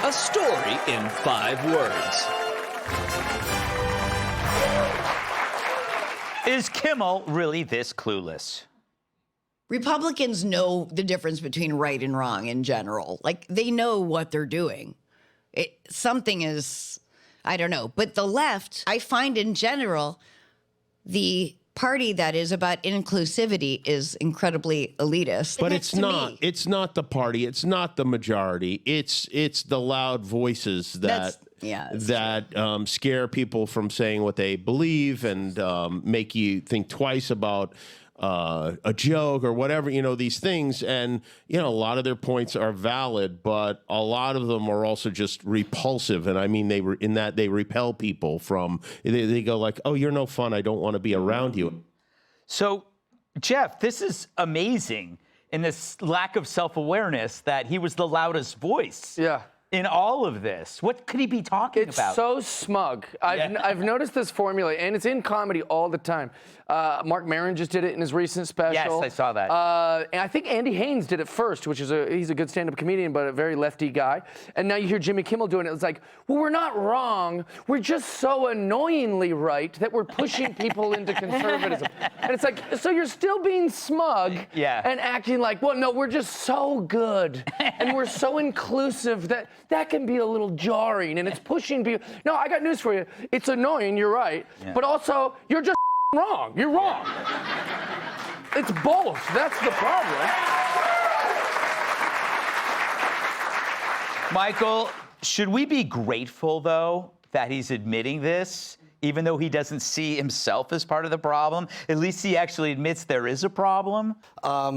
A story in 5 words. Is Kimmel really this clueless? Republicans know the difference between right and wrong in general. Like, they know what they're doing. Something is, I don't know. But the left, I find in general, the party that is about inclusivity is incredibly elitist. But it's not. Me. It's not the party. It's not the majority. It's the loud voices that scare people from saying what they believe and make you think twice about a joke or whatever, these things. And, a lot of their points are valid, but a lot of them are also just repulsive. And I mean, they repel people from, they go like, oh, you're no fun. I don't want to be around you. So, Jeff, this is amazing in this lack of self-awareness that he was the loudest voice. Yeah. In all of this. What could he be talking about? It's so smug. I've noticed this formula, and it's in comedy all the time. Mark Maron just did it in his recent special. Yes, I saw that. And I think Andy Haynes did it first, which is he's a good stand-up comedian, but a very lefty guy. And now you hear Jimmy Kimmel doing it. It's like, well, we're not wrong. We're just so annoyingly right that we're pushing people into conservatism. And it's like, so you're still being smug and acting like, well, no, we're just so good. And we're so inclusive that can be a little jarring, and it's pushing people. No, I got news for you. It's annoying, you're right. Yeah. But also, you're just wrong. You're wrong. It's both. That's the problem. Michael, should we be grateful, though, that he's admitting this, even though he doesn't see himself as part of the problem? At least he actually admits there is a problem. I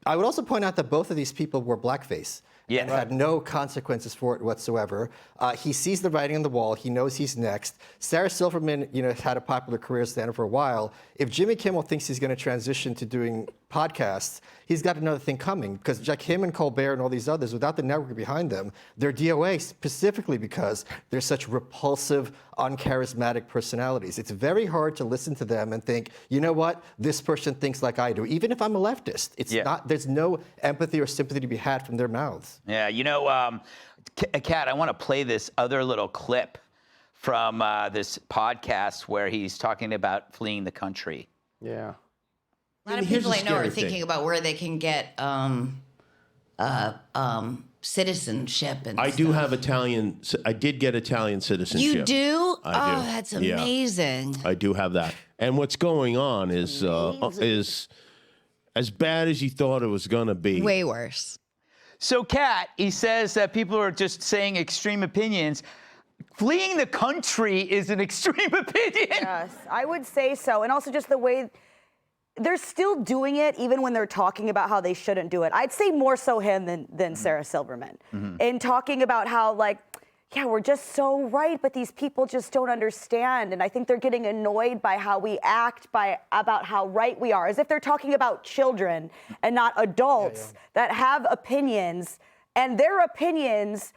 would also point out that both of these people wore blackface. Yeah. And had no consequences for it whatsoever. He sees the writing on the wall. He knows he's next. Sarah Silverman, had a popular career stand-up for a while. If Jimmy Kimmel thinks he's going to transition to doing podcasts, he's got another thing coming, because like him and Colbert and all these others, without the network behind them, they're DOA specifically because they're such repulsive, uncharismatic personalities. It's very hard to listen to them and think, you know what, this person thinks like I do, even if I'm a leftist. It's not. There's no empathy or sympathy to be had from their mouths. Yeah, Kat, I want to play this other little clip from this podcast where he's talking about fleeing the country. Yeah. A lot of people I know are thinking about where they can get citizenship and I stuff. do have Italian. I did get Italian citizenship. You do? I do. Oh, that's amazing. Yeah, I do have that. And what's going on is as bad as you thought it was going to be. Way worse. So, Kat, he says that people are just saying extreme opinions. Fleeing the country is an extreme opinion. Yes, I would say so. And also just the way they're still doing it, even when they're talking about how they shouldn't do it. I'd say more so him than Sarah Silverman. In talking about how, we're just so right, but these people just don't understand. And I think they're getting annoyed by how we act, about how right we are, as if they're talking about children and not adults that have opinions, and their opinions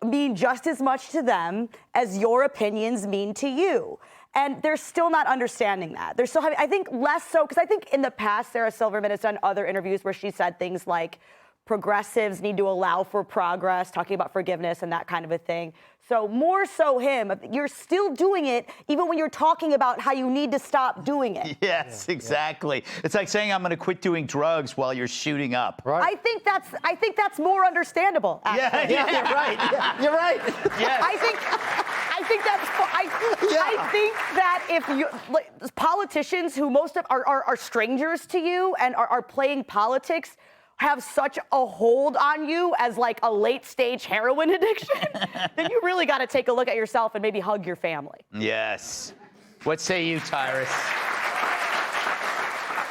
mean just as much to them as your opinions mean to you. And they're still not understanding that. They're still having, I think, less so, because I think in the past, Sarah Silverman has done other interviews where she said things like, progressives need to allow for progress, talking about forgiveness and that kind of a thing. So more so him, you're still doing it even when you're talking about how you need to stop doing it. Yes, exactly. It's like saying I'm going to quit doing drugs while you're shooting up. Right. I think that's more understandable. Actually. Yeah, you're right. Yeah, you're right. Yes. I think that if you politicians who most of are strangers to you and are playing politics have such a hold on you as like a late-stage heroin addiction, then you really got to take a look at yourself and maybe hug your family. Yes. What say you, Tyrus?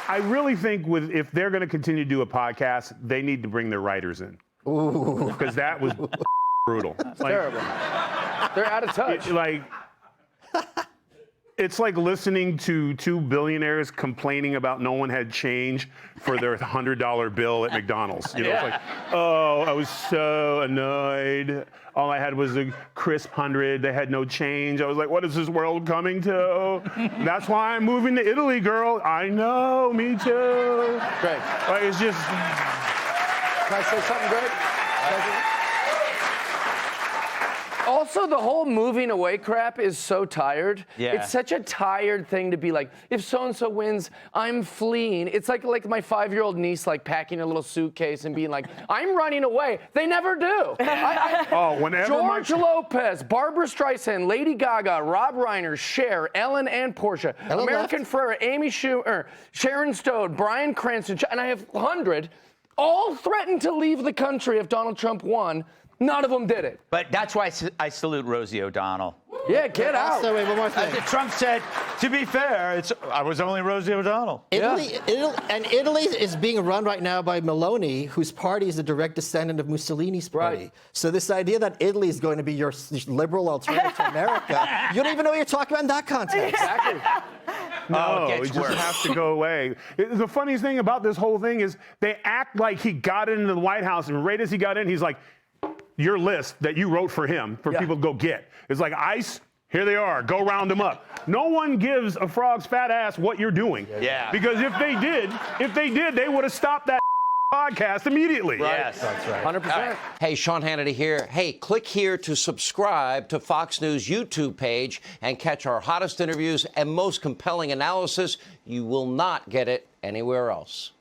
I really think if they're going to continue to do a podcast, they need to bring their writers in. Ooh. Because that was brutal. Terrible. They're out of touch. It's like listening to two billionaires complaining about no one had change for their $100 bill at McDonald's. It's like, oh, I was so annoyed. All I had was a crisp 100. They had no change. I was like, what is this world coming to? That's why I'm moving to Italy, girl. I know, me too. Greg. It's just... Can I say something, Greg? Also, the whole moving away crap is so tired. Yeah. It's such a tired thing to be like, if so-and-so wins, I'm fleeing. It's like my 5-year-old niece like packing a little suitcase and being like, I'm running away. They never do. Whenever George Lopez, Barbara Streisand, Lady Gaga, Rob Reiner, Cher, Ellen and Portia, American Ferrera, Amy Schumer, Sharon Stone, Bryan Cranston, and I have 100, all threatened to leave the country if Donald Trump won. None of them did it. But that's why I salute Rosie O'Donnell. Yeah, get out. Also, wait, one more thing. Trump said, to be fair, I was only Rosie O'Donnell. Italy is being run right now by Meloni, whose party is a direct descendant of Mussolini's party. Right. So this idea that Italy is going to be your liberal alternative to America, you don't even know what you're talking about in that context. Exactly. No, it it gets just worse. has to go away. The funniest thing about this whole thing is they act like he got into the White House, and right as he got in, he's like, your list that you wrote for him for people to go get. It's like ICE, here they are, go round them up. No one gives a frog's fat ass what you're doing. Yeah. Because if they did, they would have stopped that podcast immediately. Yes. That's right. 100%. Hey, Sean Hannity here. Hey, click here to subscribe to Fox News YouTube page and catch our hottest interviews and most compelling analysis. You will not get it anywhere else.